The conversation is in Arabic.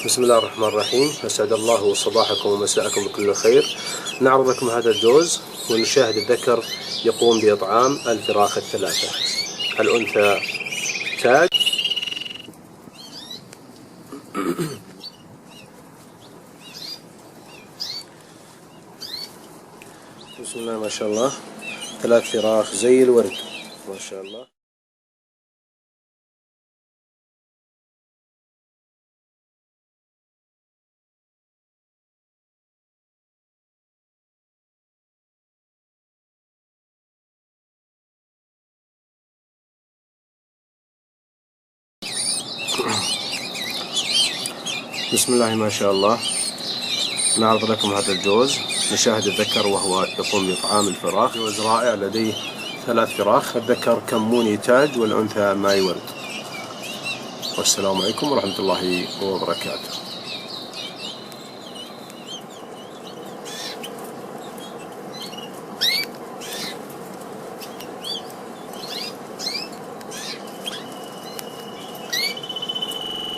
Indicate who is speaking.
Speaker 1: بسم الله الرحمن الرحيم. أسعد الله صباحكم ومساءكم بكل خير. نعرض لكم هذا الجوز ونشاهد الذكر يقوم بإطعام الفراخ الثلاثة. الأنثى تاج. بسم الله ما شاء الله، 3 فراخ زي الورد ما شاء الله. بسم الله ما شاء الله. نعرض لكم هذا الجوز، نشاهد الذكر وهو يقوم بإطعام الفراخ. جوز رائع لديه 3 فراخ، الذكر كموني تاج والأنثى ماي ورد. والسلام عليكم ورحمة الله وبركاته.